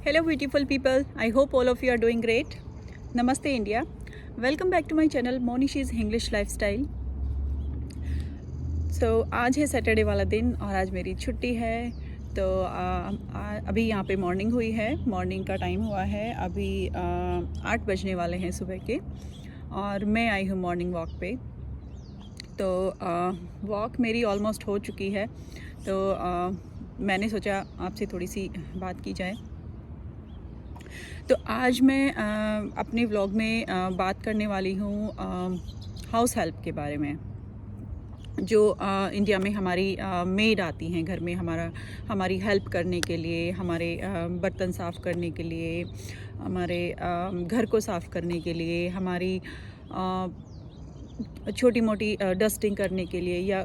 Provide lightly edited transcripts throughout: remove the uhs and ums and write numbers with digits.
Hello beautiful people, I hope all of you are doing great. Namaste India. Welcome back to my channel Monishi's English Lifestyle. आज है Saturday वाला दिन और आज मेरी छुट्टी है। तो अभी यहाँ पे मॉर्निंग हुई है, मॉर्निंग का टाइम हुआ है। अभी 8 बजने वाले हैं सुबह के और मैं आई हूँ मॉर्निंग वॉक पे। तो वॉक मेरी ऑलमोस्ट हो चुकी है। तो मैंने सोचा आपसे थोड़ी सी बात की जाए। तो आज मैं अपने व्लॉग में बात करने वाली हूँ हाउस हेल्प के बारे में। जो इंडिया में हमारी मेड आती हैं घर में हमारी हेल्प करने के लिए, हमारे बर्तन साफ़ करने के लिए, हमारे घर को साफ़ करने के लिए, हमारी छोटी मोटी डस्टिंग करने के लिए, या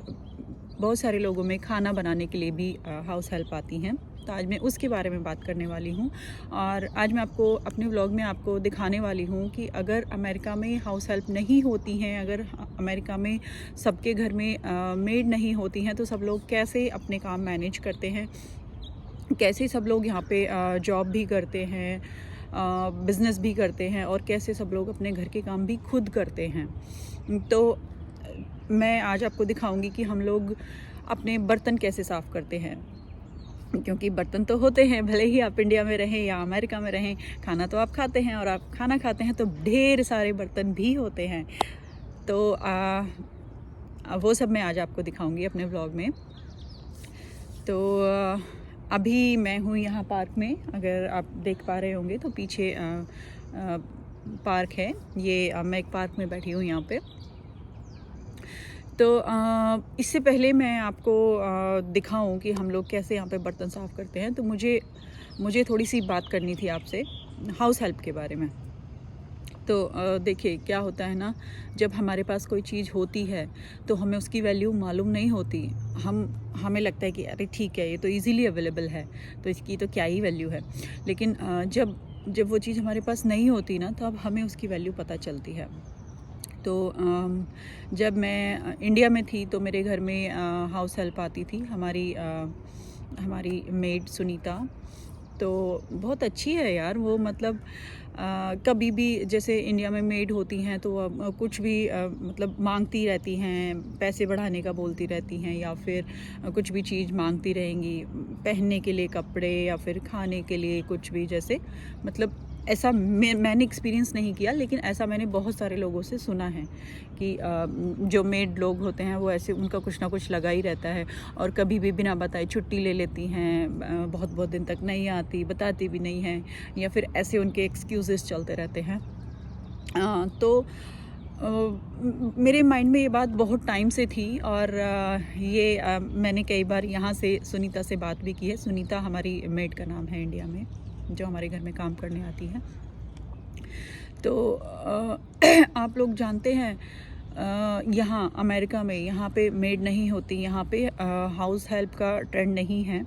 बहुत सारे लोगों में खाना बनाने के लिए भी हाउस हेल्प आती हैं। तो आज मैं उसके बारे में बात करने वाली हूँ। और आज मैं आपको अपने व्लॉग में आपको दिखाने वाली हूँ कि अगर अमेरिका में हाउस हेल्प नहीं होती हैं, अगर अमेरिका में सबके घर में मेड नहीं होती हैं, तो सब लोग कैसे अपने काम मैनेज करते हैं, कैसे सब लोग यहाँ पे जॉब भी करते हैं, बिज़नेस भी करते हैं, और कैसे सब लोग अपने घर के काम भी खुद करते हैं। तो मैं आज आपको दिखाऊंगी कि हम लोग अपने बर्तन कैसे साफ़ करते हैं। क्योंकि बर्तन तो होते हैं, भले ही आप इंडिया में रहें या अमेरिका में रहें, खाना तो आप खाते हैं, और आप खाना खाते हैं तो ढेर सारे बर्तन भी होते हैं। तो वो सब मैं आज आपको दिखाऊंगी अपने व्लॉग में। तो अभी मैं हूँ यहाँ पार्क में, अगर आप देख पा रहे होंगे तो पीछे पार्क है। ये मैं एक पार्क में बैठी हूँ यहाँ पे। तो इससे पहले मैं आपको दिखाऊं कि हम लोग कैसे यहाँ पे बर्तन साफ़ करते हैं, तो मुझे थोड़ी सी बात करनी थी आपसे हाउस हेल्प के बारे में। तो देखिए क्या होता है ना, जब हमारे पास कोई चीज़ होती है तो हमें उसकी वैल्यू मालूम नहीं होती। हमें लगता है कि अरे ठीक है, ये तो इजीली अवेलेबल है, तो इसकी तो क्या ही वैल्यू है। लेकिन जब वो चीज़ हमारे पास नहीं होती ना, तब हमें उसकी वैल्यू पता चलती है। तो जब मैं इंडिया में थी तो मेरे घर में हाउस हेल्प आती थी, हमारी मेड सुनीता। तो बहुत अच्छी है यार वो, मतलब कभी भी जैसे इंडिया में मेड होती हैं तो कुछ भी मतलब मांगती रहती हैं, पैसे बढ़ाने का बोलती रहती हैं, या फिर कुछ भी चीज़ मांगती रहेंगी, पहनने के लिए कपड़े या फिर खाने के लिए कुछ भी। जैसे मतलब ऐसा मैंने एक्सपीरियंस नहीं किया, लेकिन ऐसा मैंने बहुत सारे लोगों से सुना है कि जो मेड लोग होते हैं वो ऐसे, उनका कुछ ना कुछ लगा ही रहता है, और कभी भी बिना बताए छुट्टी ले लेती हैं, बहुत बहुत दिन तक नहीं आती, बताती भी नहीं हैं, या फिर ऐसे उनके एक्सक्यूज़ेस चलते रहते हैं। तो मेरे माइंड में ये बात बहुत टाइम से थी, और ये मैंने कई बार यहाँ से सुनीता से बात भी की है। सुनीता हमारी मेड का नाम है इंडिया में, जो हमारे घर में काम करने आती है। तो आप लोग जानते हैं यहाँ अमेरिका में यहाँ पे मेड नहीं होती, यहाँ पे हाउस हेल्प का ट्रेंड नहीं है।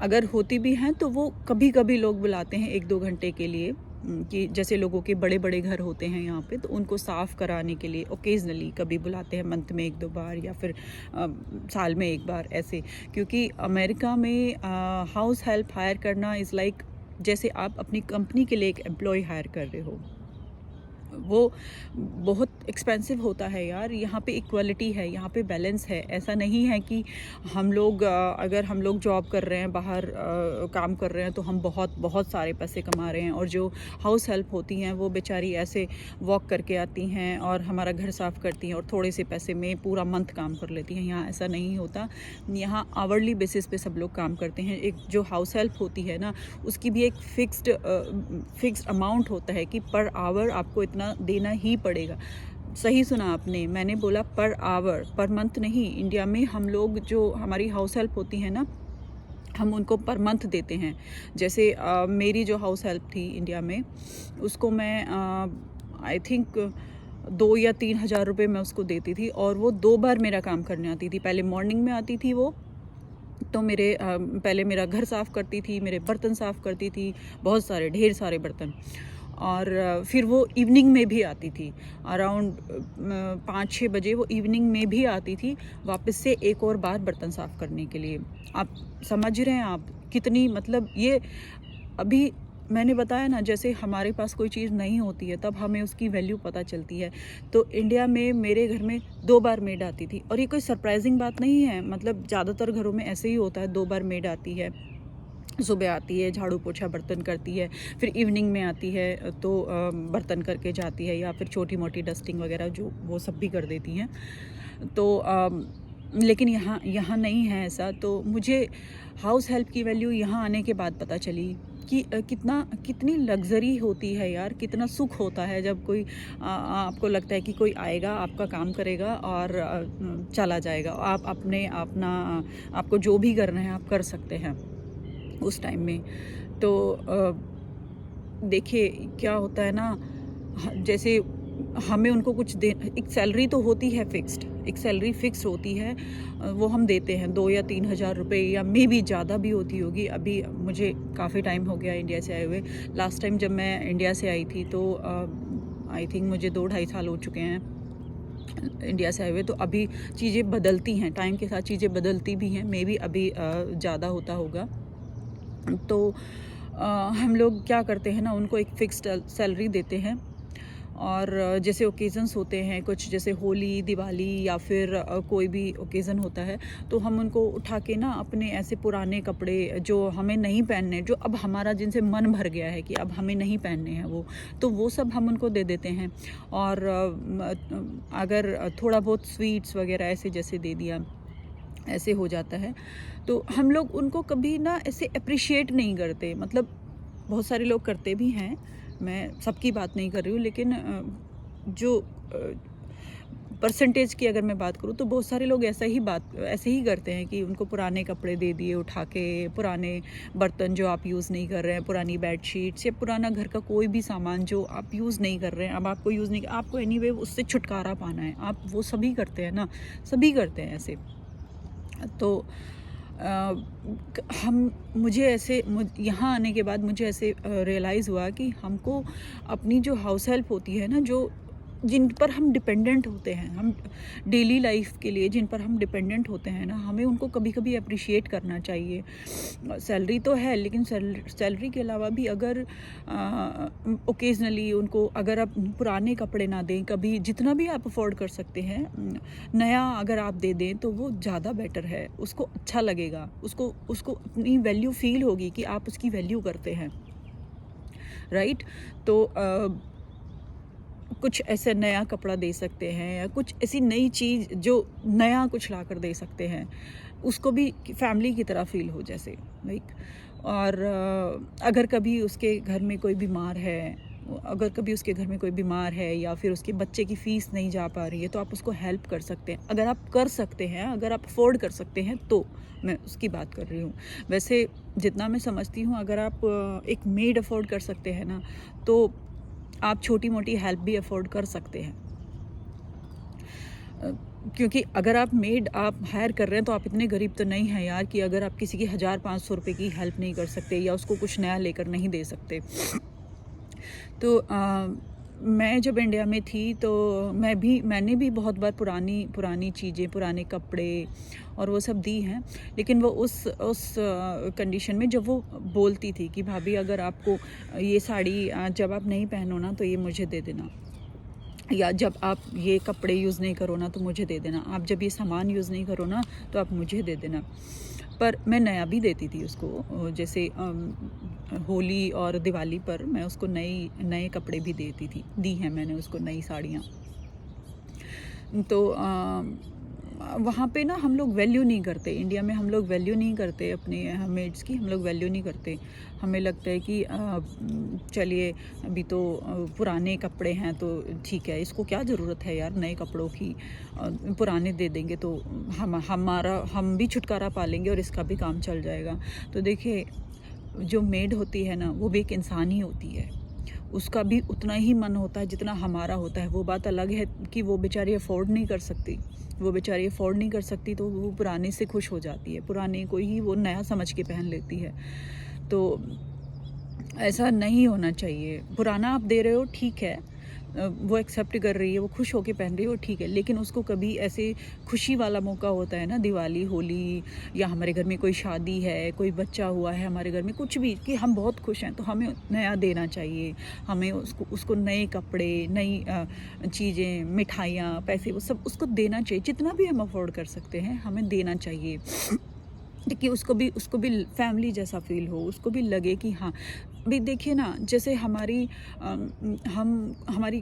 अगर होती भी हैं तो वो कभी कभी लोग बुलाते हैं 1-2 घंटे के लिए, कि जैसे लोगों के बड़े बड़े घर होते हैं यहाँ पे, तो उनको साफ़ कराने के लिए ओकेजनली कभी बुलाते हैं, मंथ में 1-2 बार, या फिर साल में 1 बार ऐसे। क्योंकि अमेरिका में हाउस हेल्प हायर करना इज़ लाइक जैसे आप अपनी कंपनी के लिए एक एम्प्लॉय हायर कर रहे हो। वो बहुत एक्सपेंसिव होता है यार। यहाँ पे इक्वलिटी है, यहाँ पे बैलेंस है। ऐसा नहीं है कि हम लोग अगर हम लोग जॉब कर रहे हैं, बाहर काम कर रहे हैं, तो हम बहुत बहुत सारे पैसे कमा रहे हैं, और जो हाउस हेल्प होती हैं वो बेचारी ऐसे वॉक करके आती हैं और हमारा घर साफ़ करती हैं, और थोड़े से पैसे में पूरा मंथ काम कर लेती हैं। यहाँ ऐसा नहीं होता। यहाँ आवरली बेसिस पे सब लोग काम करते हैं। एक जो हाउस हेल्प होती है ना, उसकी भी एक फिक्स्ड अमाउंट होता है कि पर आवर आपको इतना देना ही पड़ेगा। सही सुना आपने, मैंने बोला पर आवर, पर मंथ नहीं। इंडिया में हम लोग, जो हमारी हाउस हेल्प होती है ना, हम उनको पर मंथ देते हैं। जैसे मेरी जो हाउस हेल्प थी इंडिया में, उसको मैं आई थिंक 2 या 3 हज़ार रुपये मैं उसको देती थी, और वो 2 बार मेरा काम करने आती थी। पहले मॉर्निंग में आती थी वो, तो पहले मेरा घर साफ़ करती थी, मेरे बर्तन साफ़ करती थी, बहुत सारे ढेर सारे बर्तन। और फिर वो इवनिंग में भी आती थी, अराउंड 5-6 बजे वो इवनिंग में भी आती थी वापस से एक और बार बर्तन साफ़ करने के लिए। आप समझ रहे हैं आप कितनी, मतलब ये अभी मैंने बताया ना, जैसे हमारे पास कोई चीज़ नहीं होती है तब हमें उसकी वैल्यू पता चलती है। तो इंडिया में मेरे घर में 2 बार मेड आती थी, और ये कोई सरप्राइजिंग बात नहीं है, मतलब ज़्यादातर घरों में ऐसे ही होता है, 2 बार मेड आती है। सुबह आती है, झाड़ू पोछा बर्तन करती है, फिर इवनिंग में आती है तो बर्तन करके जाती है, या फिर छोटी मोटी डस्टिंग वगैरह जो वो सब भी कर देती हैं। तो लेकिन यहाँ यहाँ नहीं है ऐसा। तो मुझे हाउस हेल्प की वैल्यू यहाँ आने के बाद पता चली कि कितनी लग्जरी होती है यार, कितना सुख होता है जब कोई आपको लगता है कि कोई आएगा, आपका काम करेगा और चला जाएगा। आप आपको जो भी करना है आप कर सकते हैं उस टाइम में। तो देखिए क्या होता है ना, जैसे हमें उनको कुछ दे, एक सैलरी तो होती है फिक्स्ड, एक सैलरी फिक्स होती है, वो हम देते हैं 2 या 3 हज़ार रुपये, या मे भी ज़्यादा भी होती होगी। अभी मुझे काफ़ी टाइम हो गया इंडिया से आए हुए। लास्ट टाइम जब मैं इंडिया से आई थी तो आई थिंक मुझे 2-2.5 साल हो चुके हैं इंडिया से आए हुए। तो अभी चीज़ें बदलती हैं, टाइम के साथ चीज़ें बदलती भी हैं, मे भी अभी ज़्यादा होता होगा। तो हम लोग क्या करते हैं ना, उनको एक फ़िक्स्ड सैलरी देते हैं, और जैसे ओकेज़न्स होते हैं कुछ, जैसे होली, दिवाली या फिर कोई भी ओकेज़न होता है, तो हम उनको उठा के ना अपने ऐसे पुराने कपड़े जो हमें नहीं पहनने, जो अब हमारा जिनसे मन भर गया है कि अब हमें नहीं पहनने हैं वो सब हम उनको दे देते हैं। और अगर थोड़ा बहुत स्वीट्स वगैरह ऐसे जैसे दे दिया, ऐसे हो जाता है। तो हम लोग उनको कभी ना ऐसे अप्रिशिएट नहीं करते, मतलब बहुत सारे लोग करते भी हैं, मैं सबकी बात नहीं कर रही हूँ, लेकिन जो परसेंटेज की अगर मैं बात करूँ तो बहुत सारे लोग ऐसे ही करते हैं कि उनको पुराने कपड़े दे दिए उठा के, पुराने बर्तन जो आप यूज़ नहीं कर रहे हैं, पुरानी बेडशीट्स या पुराना घर का कोई भी सामान जो आप यूज़ नहीं कर रहे हैं, अब आपको यूज़ नहीं, आपको एनीवे उससे छुटकारा पाना है, आप वो सभी करते हैं ना, सभी करते हैं ऐसे। तो यहाँ आने के बाद मुझे ऐसे रियलाइज़ हुआ कि हमको अपनी जो हाउस हेल्प होती है ना, जो जिन पर हम डिपेंडेंट होते हैं, हम डेली लाइफ के लिए जिन पर हम डिपेंडेंट होते हैं ना, हमें उनको कभी कभी अप्रिशिएट करना चाहिए। सैलरी तो है, लेकिन सैलरी के अलावा भी अगर ओकेजनली उनको, अगर आप पुराने कपड़े ना दें, कभी जितना भी आप अफोर्ड कर सकते हैं, नया अगर आप दे दें तो वो ज़्यादा बेटर है, उसको अच्छा लगेगा, उसको अपनी वैल्यू फील होगी कि आप उसकी वैल्यू करते हैं, राइट। तो कुछ ऐसे नया कपड़ा दे सकते हैं, या कुछ ऐसी नई चीज़ जो नया कुछ ला कर दे सकते हैं, उसको भी फैमिली की तरह फील हो जैसे, लाइक। और अगर कभी उसके घर में कोई बीमार है, या फिर उसके बच्चे की फ़ीस नहीं जा पा रही है, तो आप उसको हेल्प कर सकते हैं, अगर आप कर सकते हैं, अगर आप अफोर्ड कर सकते हैं, तो मैं उसकी बात कर रही हूँ। वैसे जितना मैं समझती हूँ, अगर आप एक मेड अफोर्ड कर सकते हैं ना, तो आप छोटी मोटी हेल्प भी अफोर्ड कर सकते हैं। क्योंकि अगर आप मेड आप हायर कर रहे हैं तो आप इतने गरीब तो नहीं हैं यार कि अगर आप किसी की 1000-500 रुपये की हेल्प नहीं कर सकते, या उसको कुछ नया लेकर नहीं दे सकते। तो मैं जब इंडिया में थी तो मैंने भी बहुत बार पुरानी चीज़ें, पुराने कपड़े और वो सब दी हैं, लेकिन वो उस कंडीशन में जब वो बोलती थी कि भाभी अगर आपको ये साड़ी जब आप नहीं पहनो ना तो ये मुझे दे देना, या जब आप ये कपड़े यूज़ नहीं करो ना तो मुझे दे देना, आप जब ये सामान यूज़ नहीं करो ना तो आप मुझे दे देना। पर मैं नया भी देती थी उसको, जैसे होली और दिवाली पर मैं उसको नए कपड़े भी दी हैं मैंने उसको, नई साड़ियाँ। तो वहाँ पे ना हम लोग वैल्यू नहीं करते, इंडिया में हम लोग वैल्यू नहीं करते अपने मेड्स की, हम लोग वैल्यू नहीं करते। हमें लगता है कि चलिए अभी तो पुराने कपड़े हैं तो ठीक है, इसको क्या ज़रूरत है यार नए कपड़ों की, पुराने दे देंगे तो हम भी छुटकारा पा लेंगे और इसका भी काम चल जाएगा। तो देखिए, जो मेड होती है ना, वो भी एक इंसान ही होती है, उसका भी उतना ही मन होता है जितना हमारा होता है। वो बात अलग है कि वो बेचारी अफोर्ड नहीं कर सकती, तो वो पुराने से खुश हो जाती है, पुराने को ही वो नया समझ के पहन लेती है। तो ऐसा नहीं होना चाहिए। पुराना आप दे रहे हो ठीक है, वो एक्सेप्ट कर रही है, वो खुश होके पहन रही है, वो ठीक है। लेकिन उसको कभी ऐसे खुशी वाला मौका होता है ना, दिवाली, होली, या हमारे घर में कोई शादी है, कोई बच्चा हुआ है हमारे घर में, कुछ भी, कि हम बहुत खुश हैं, तो हमें नया देना चाहिए। हमें उसको उसको नए कपड़े, नई चीज़ें, मिठाइयाँ, पैसे, वो सब उसको देना चाहिए। जितना भी हम अफोर्ड कर सकते हैं हमें देना चाहिए, कि उसको भी फैमिली जैसा फ़ील हो, उसको भी लगे कि हाँ। अभी देखिए ना, जैसे हमारी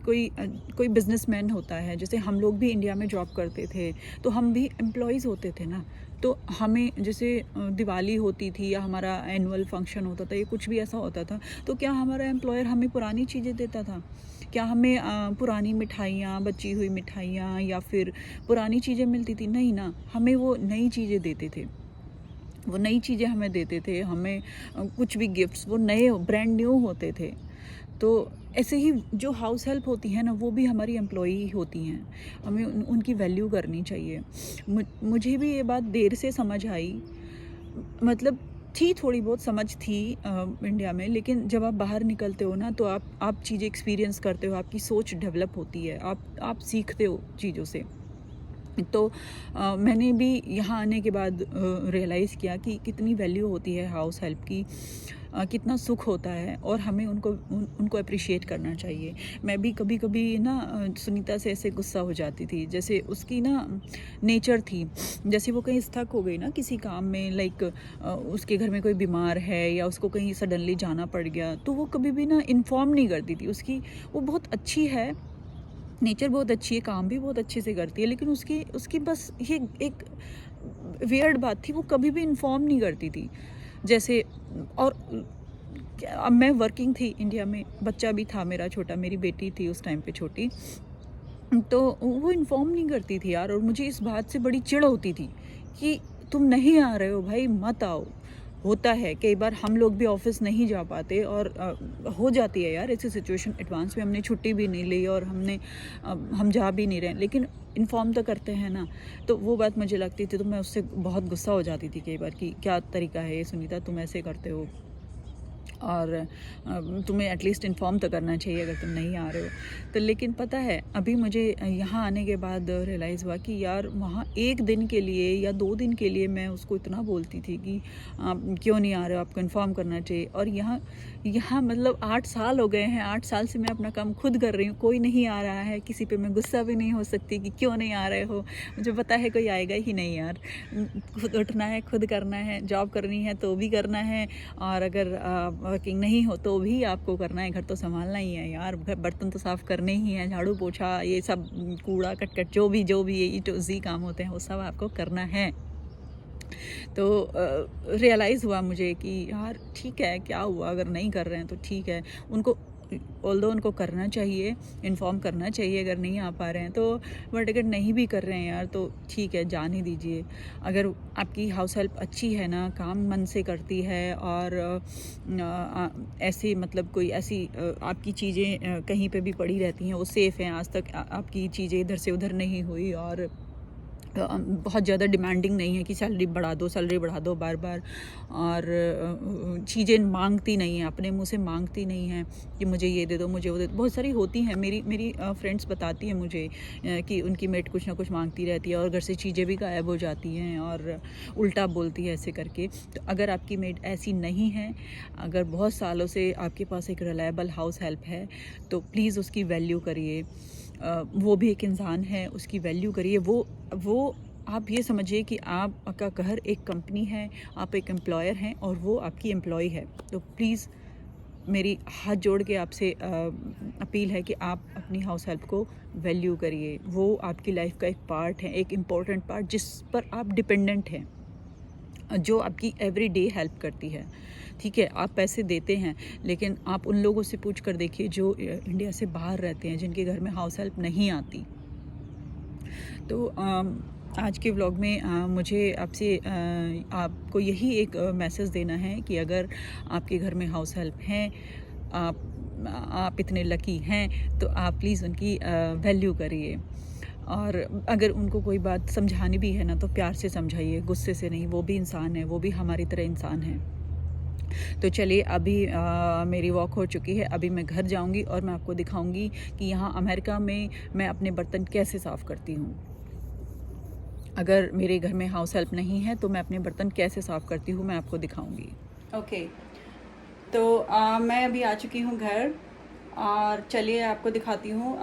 कोई बिजनेसमैन होता है, जैसे हम लोग भी इंडिया में जॉब करते थे, तो हम भी एम्प्लॉयज़ होते थे ना। तो हमें जैसे दिवाली होती थी या हमारा एनुअल फंक्शन होता था, या कुछ भी ऐसा होता था, तो क्या हमारा एम्प्लॉयर हमें पुरानी चीज़ें देता था? क्या हमें पुरानी मिठाइयाँ, बची हुई मिठाइयाँ, या फिर पुरानी चीज़ें मिलती थी? नहीं ना, हमें वो नई चीज़ें देते थे। वो नई चीज़ें हमें देते थे, हमें कुछ भी गिफ्ट्स वो नए ब्रांड न्यू होते थे। तो ऐसे ही जो हाउस हेल्प होती हैं ना, वो भी हमारी एम्प्लॉई होती हैं, हमें उनकी वैल्यू करनी चाहिए। मुझे भी ये बात देर से समझ आई, मतलब थी, थोड़ी बहुत समझ थी इंडिया में, लेकिन जब आप बाहर निकलते हो ना, तो आप चीज़ें एक्सपीरियंस करते हो, आपकी सोच डेवलप होती है, आप सीखते हो चीज़ों से। तो मैंने भी यहाँ आने के बाद रियलाइज़ किया कि कितनी वैल्यू होती है हाउस हेल्प की, कितना सुख होता है, और हमें उनको अप्रिशिएट करना चाहिए। मैं भी कभी कभी ना सुनीता से ऐसे गुस्सा हो जाती थी, जैसे उसकी ना नेचर थी, जैसे वो कहीं स्टक हो गई ना किसी काम में, लाइक उसके घर में कोई बीमार है या उसको कहीं सडनली जाना पड़ गया, तो वो कभी भी ना इन्फॉर्म नहीं करती थी। वो बहुत अच्छी है, नेचर बहुत अच्छी है, काम भी बहुत अच्छे से करती है, लेकिन उसकी उसकी बस ये एक वियर्ड बात थी, वो कभी भी इन्फॉर्म नहीं करती थी। जैसे, और अब मैं वर्किंग थी इंडिया में, बच्चा भी था मेरा छोटा, मेरी बेटी थी उस टाइम पे छोटी, तो वो इन्फॉर्म नहीं करती थी यार, और मुझे इस बात से बड़ी चिढ़ होती थी कि तुम नहीं आ रहे हो भाई, मत आओ। होता है कई बार हम लोग भी ऑफिस नहीं जा पाते, और हो जाती है यार ऐसी सिचुएशन, एडवांस में हमने छुट्टी भी नहीं ली और हम जा भी नहीं रहे, लेकिन इन्फॉर्म तो करते हैं ना। तो वो बात मुझे लगती थी, तो मैं उससे बहुत गुस्सा हो जाती थी कई बार कि क्या तरीका है ये सुनीता, तुम ऐसे करते हो, और तुम्हें एटलीस्ट इन्फॉर्म तो करना चाहिए अगर तुम नहीं आ रहे हो। तो लेकिन पता है, अभी मुझे यहाँ आने के बाद रियलाइज़ हुआ कि यार वहाँ 1 दिन के लिए या 2 दिन के लिए मैं उसको इतना बोलती थी कि आप क्यों नहीं आ रहे हो, आपको इन्फॉर्म करना चाहिए। और यहाँ यहाँ मतलब 8 साल हो गए हैं, 8 साल से मैं अपना काम खुद कर रही हूँ, कोई नहीं आ रहा है, किसी पे मैं गुस्सा भी नहीं हो सकती कि क्यों नहीं आ रहे हो, मुझे पता है कोई आएगा ही नहीं यार। खुद उठना है, खुद करना है, जॉब करनी है तो भी करना है, और अगर वर्किंग नहीं हो तो भी आपको करना है, घर तो संभालना ही है यार, बर्तन तो साफ़ करने ही हैं, झाड़ू पोछा, ये सब कूड़ा कटकट जो भी ये टू ज़ी काम होते हैं, वो सब आपको करना है। तो रियलाइज़ हुआ मुझे कि यार ठीक है, क्या हुआ, अगर नहीं कर रहे हैं तो ठीक है, उनको ऑल्दो उनको करना चाहिए, इन्फॉर्म करना चाहिए अगर नहीं आ पा रहे हैं तो, बट अगर नहीं भी कर रहे हैं यार तो ठीक है, जाने दीजिए। अगर आपकी हाउस हेल्प अच्छी है ना, काम मन से करती है, और ऐसे मतलब कोई ऐसी आपकी चीज़ें कहीं पे भी पड़ी रहती हैं, वो सेफ़ हैं, आज तक आपकी चीज़ें इधर से उधर नहीं हुई, और बहुत ज़्यादा डिमांडिंग नहीं है कि सैलरी बढ़ा दो बार बार, और चीज़ें मांगती नहीं हैं, अपने मुंह से मांगती नहीं हैं कि मुझे ये दे दो, मुझे वो दे दो। बहुत सारी होती हैं, मेरी फ्रेंड्स बताती हैं मुझे कि उनकी मेट कुछ ना कुछ मांगती रहती है, और घर से चीज़ें भी गायब हो जाती हैं, और उल्टा बोलती है ऐसे करके। तो अगर आपकी मेट ऐसी नहीं है, अगर बहुत सालों से आपके पास एक रिलायबल हाउस हेल्प है, तो प्लीज़ उसकी वैल्यू करिए। वो भी एक इंसान है, उसकी वैल्यू करिए। वो आप ये समझिए कि आपका घर एक कंपनी है, आप एक एम्प्लॉयर हैं, और वो आपकी एम्प्लॉय है। तो प्लीज़ मेरी हाथ जोड़ के आपसे अपील है कि आप अपनी हाउस हेल्प को वैल्यू करिए। वो आपकी लाइफ का एक पार्ट है, एक इम्पॉर्टेंट पार्ट, जिस पर आप डिपेंडेंट हैं, जो आपकी एवरी डे हेल्प करती है। ठीक है, आप पैसे देते हैं, लेकिन आप उन लोगों से पूछ कर देखिए जो इंडिया से बाहर रहते हैं, जिनके घर में हाउस हेल्प नहीं आती। तो आज के व्लॉग में मुझे आपसे आपको यही एक मैसेज देना है कि अगर आपके घर में हाउस हेल्प हैं, आप इतने लकी हैं, तो आप प्लीज़ उनकी वैल्यू करिए। और अगर उनको कोई बात समझानी भी है ना, तो प्यार से समझाइए, गुस्से से नहीं। वो भी इंसान है, वो भी हमारी तरह इंसान है। तो चलिए अभी मेरी वॉक हो चुकी है, अभी मैं घर जाऊंगी और मैं आपको दिखाऊंगी कि यहाँ अमेरिका में मैं अपने बर्तन कैसे साफ़ करती हूँ। अगर मेरे घर में हाउस हेल्प नहीं है तो मैं अपने बर्तन कैसे साफ़ करती हूँ, मैं आपको दिखाऊंगी। ओके, तो मैं अभी आ चुकी हूँ घर और चलिए आपको दिखाती हूँ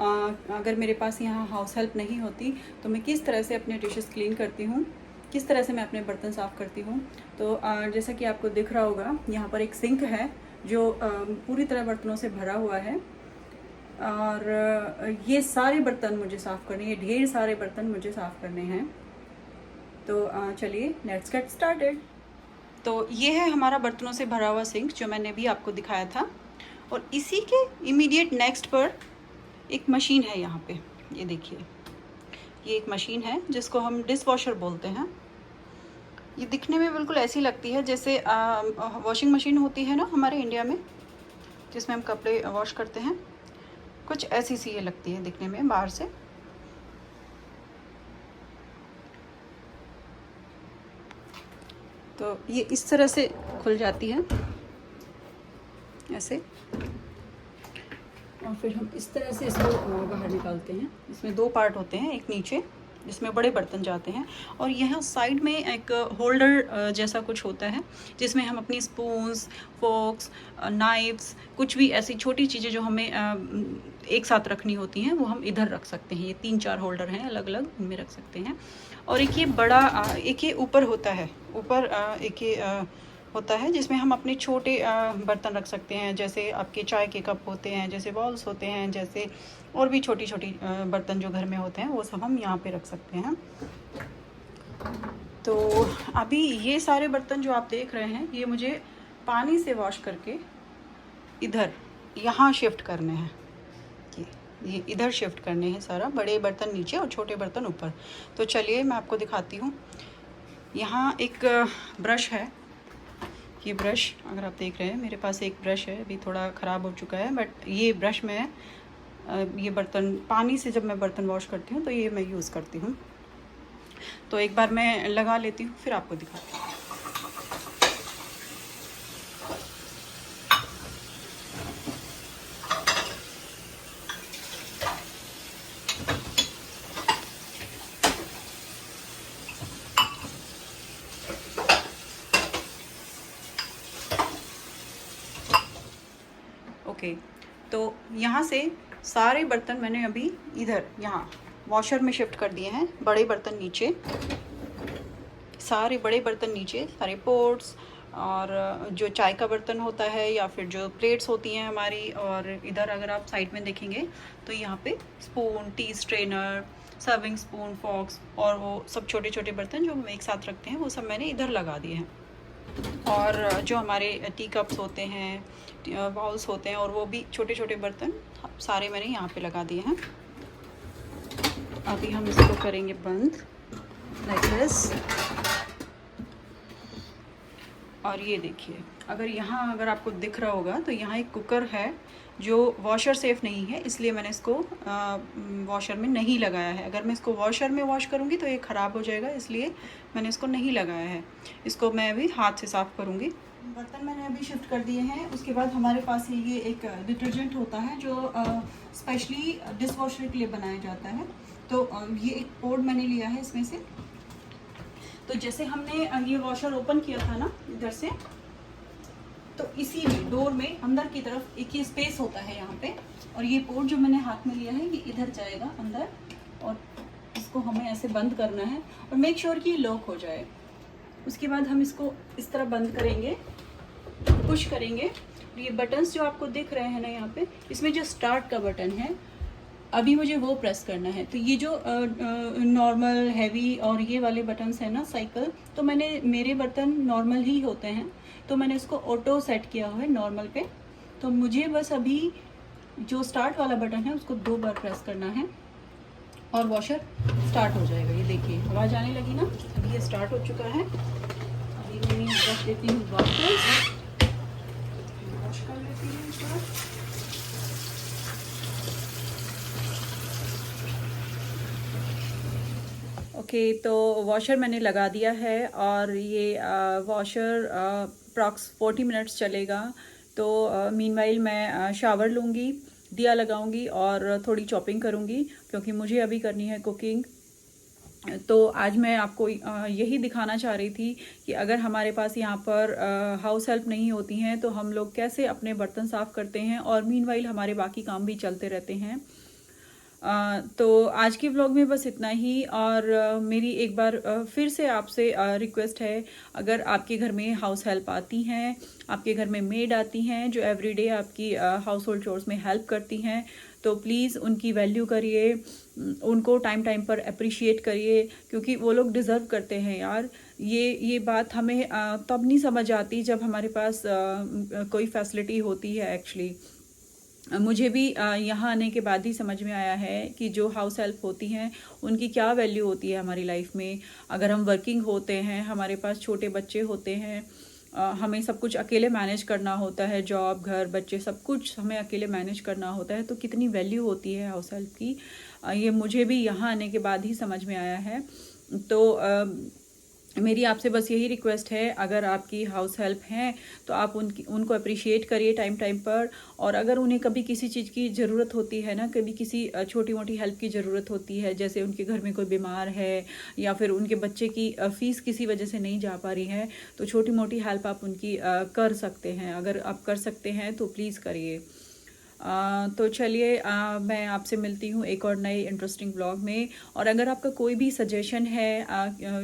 अगर मेरे पास यहाँ हाउस हेल्प नहीं होती तो मैं किस तरह से अपने डिशेस क्लीन करती हूँ, किस तरह से मैं अपने बर्तन साफ़ करती हूँ। तो जैसा कि आपको दिख रहा होगा, यहाँ पर एक सिंक है जो पूरी तरह बर्तनों से भरा हुआ है और ये सारे बर्तन मुझे साफ़ करने हैं, ढेर सारे बर्तन मुझे साफ़ करने हैं। तो चलिए लेट्स गेट स्टार्टेड। तो ये है हमारा बर्तनों से भरा हुआ सिंक जो मैंने भी आपको दिखाया था, और इसी के इमीडिएट नेक्स्ट पर एक मशीन है यहाँ पे, ये देखिए, ये एक मशीन है जिसको हम डिश वॉशर बोलते हैं। ये दिखने में बिल्कुल ऐसी लगती है जैसे वॉशिंग मशीन होती है ना हमारे इंडिया में, जिसमें हम कपड़े वॉश करते हैं, कुछ ऐसी सी ये लगती है दिखने में बाहर से। तो ये इस तरह से खुल जाती है ऐसे, और फिर हम इस तरह से इसको बाहर निकालते हैं। इसमें दो पार्ट होते हैं, एक नीचे जिसमें बड़े बर्तन जाते हैं, और यहाँ साइड में एक होल्डर जैसा कुछ होता है जिसमें हम अपनी स्पून्स, फोक्स, नाइफ्स, कुछ भी ऐसी छोटी चीज़ें जो हमें एक साथ रखनी होती हैं वो हम इधर रख सकते हैं। ये 3-4 होल्डर हैं अलग अलग, इनमें रख सकते हैं। और एक ये बड़ा एक ये ऊपर होता है, ऊपर एक ये होता है जिसमें हम अपने छोटे बर्तन रख सकते हैं, जैसे आपके चाय के कप होते हैं, जैसे बॉल्स होते हैं, जैसे और भी छोटी छोटी बर्तन जो घर में होते हैं वो सब हम यहाँ पे रख सकते हैं। तो अभी ये सारे बर्तन जो आप देख रहे हैं ये मुझे पानी से वॉश करके इधर यहाँ शिफ्ट करने हैं, ये इधर शिफ्ट करने हैं सारा, बड़े बर्तन नीचे और छोटे बर्तन ऊपर। तो चलिए मैं आपको दिखाती हूँ। यहाँ एक ब्रश है, ये ब्रश अगर आप देख रहे हैं मेरे पास एक ब्रश है, अभी थोड़ा ख़राब हो चुका है, बट ये ब्रश में ये बर्तन पानी से जब मैं बर्तन वॉश करती हूँ तो ये मैं यूज़ करती हूँ। तो एक बार मैं लगा लेती हूँ फिर आपको दिखाती हूँ। ओके, तो यहाँ से सारे बर्तन मैंने अभी इधर यहाँ वॉशर में शिफ्ट कर दिए हैं। बड़े बर्तन नीचे, सारे बड़े बर्तन नीचे, सारे पोट्स और जो चाय का बर्तन होता है या फिर जो प्लेट्स होती हैं हमारी, और इधर अगर आप साइड में देखेंगे तो यहाँ पे spoon, tea strainer, serving spoon, forks और वो सब छोटे छोटे बर्तन जो हम एक साथ रखते हैं वो सब मैंने इधर लगा दिए हैं। और जो हमारे टी कप्स होते हैं, बाउल्स होते हैं, और वो भी छोटे छोटे बर्तन सारे मैंने यहाँ पे लगा दिए हैं। अभी हम इसको करेंगे बंद लाइक दिस। और ये देखिए, अगर आपको दिख रहा होगा तो यहाँ एक कुकर है जो वॉशर सेफ नहीं है, इसलिए मैंने इसको वॉशर में नहीं लगाया है। अगर मैं इसको वॉशर में वॉश करूँगी तो ये ख़राब हो जाएगा, इसलिए मैंने इसको नहीं लगाया है। इसको मैं अभी हाथ से साफ़ करूँगी। बर्तन मैंने अभी शिफ्ट कर दिए हैं। उसके बाद हमारे पास ये एक डिटर्जेंट होता है जो स्पेशली डिश वॉशर के लिए बनाया जाता है। तो ये एक पोर्ड मैंने लिया है इसमें से। तो जैसे हमने ये वॉशर ओपन किया था ना इधर से, तो इसी में डोर में अंदर की तरफ एक ये स्पेस होता है यहाँ पे, और ये पोर्ट जो मैंने हाथ में लिया है ये इधर जाएगा अंदर, और इसको हमें ऐसे बंद करना है और मेक श्योर कि ये लॉक हो जाए। उसके बाद हम इसको इस तरह बंद करेंगे, पुश करेंगे। ये बटन्स जो आपको दिख रहे हैं ना यहाँ पे, इसमें जो स्टार्ट का बटन है अभी मुझे वो प्रेस करना है। तो ये जो नॉर्मल, हैवी और ये वाले बटन्स हैं ना साइकिल, तो मेरे बर्तन नॉर्मल ही होते हैं, तो मैंने इसको ऑटो सेट किया हुआ है नॉर्मल पे। तो मुझे बस अभी जो स्टार्ट वाला बटन है उसको 2 बार प्रेस करना है और वॉशर स्टार्ट हो जाएगा। ये देखिए आवाज़ आने लगी ना, अभी ये स्टार्ट हो चुका है। अभी मैं ब्रश देती हूँ, वॉश कर लेती हूँ इसको। ओके, तो वॉशर मैंने लगा दिया है और ये वॉशर अप्रॉक्स 40 मिनट्स चलेगा। तो मीनवाइल मैं शावर लूँगी, दिया लगाऊंगी और थोड़ी चॉपिंग करूँगी, क्योंकि मुझे अभी करनी है कुकिंग। तो आज मैं आपको यही दिखाना चाह रही थी कि अगर हमारे पास यहाँ पर हाउस हेल्प नहीं होती हैं तो हम लोग कैसे अपने बर्तन साफ़ करते हैं, और मीनवाइल हमारे बाकी काम भी चलते रहते हैं। तो आज के व्लॉग में बस इतना ही। और मेरी एक बार फिर से आपसे रिक्वेस्ट है, अगर आपके घर में हाउस हेल्प आती हैं, आपके घर में मेड आती हैं जो एवरीडे आपकी हाउस होल्ड चोर्स में हेल्प करती हैं, तो प्लीज़ उनकी वैल्यू करिए, उनको टाइम टाइम पर अप्रिशिएट करिए, क्योंकि वो लोग डिज़र्व करते हैं यार। ये बात हमें तब नहीं समझ आती जब हमारे पास कोई फैसिलिटी होती है। एक्चुअली मुझे भी यहाँ आने के बाद ही समझ में आया है कि जो हाउस हेल्प होती हैं उनकी क्या वैल्यू होती है हमारी लाइफ में। अगर हम वर्किंग होते हैं, हमारे पास छोटे बच्चे होते हैं, हमें सब कुछ अकेले मैनेज करना होता है, जॉब, घर, बच्चे, सब कुछ हमें अकेले मैनेज करना होता है, तो कितनी वैल्यू होती है हाउस हेल्प की, ये मुझे भी यहाँ आने के बाद ही समझ में आया है। तो मेरी आपसे बस यही रिक्वेस्ट है, अगर आपकी हाउस हेल्प हैं तो आप उनको अप्रिशिएट करिए टाइम टाइम पर। और अगर उन्हें कभी किसी चीज़ की ज़रूरत होती है ना, कभी किसी छोटी मोटी हेल्प की ज़रूरत होती है, जैसे उनके घर में कोई बीमार है या फिर उनके बच्चे की फ़ीस किसी वजह से नहीं जा पा रही है, तो छोटी मोटी हेल्प आप उनकी कर सकते हैं। अगर आप कर सकते हैं तो प्लीज़ करिए। तो चलिए मैं आपसे मिलती हूँ एक और नए इंटरेस्टिंग ब्लॉग में। और अगर आपका कोई भी सजेशन है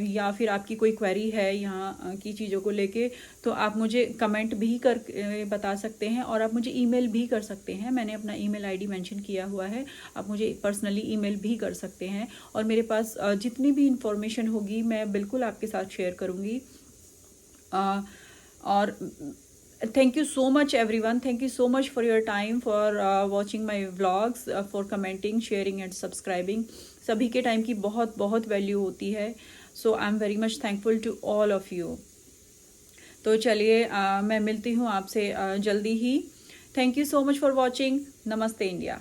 या फिर आपकी कोई क्वेरी है यहाँ की चीज़ों को लेके, तो आप मुझे कमेंट भी कर बता सकते हैं, और आप मुझे ईमेल भी कर सकते हैं। मैंने अपना ईमेल आईडी मेंशन किया हुआ है, आप मुझे पर्सनली ईमेल भी कर सकते हैं। और मेरे पास जितनी भी इंफॉर्मेशन होगी मैं बिल्कुल आपके साथ शेयर करूँगी। और thank you so much everyone, thank you so much for your time, for watching my vlogs, for commenting, sharing and subscribing। सभी के टाइम की बहुत बहुत वैल्यू होती है। So I am very much thankful to all of you. तो चलिए मैं मिलती हूँ आपसे जल्दी ही। Thank you so much for watching. नमस्ते इंडिया।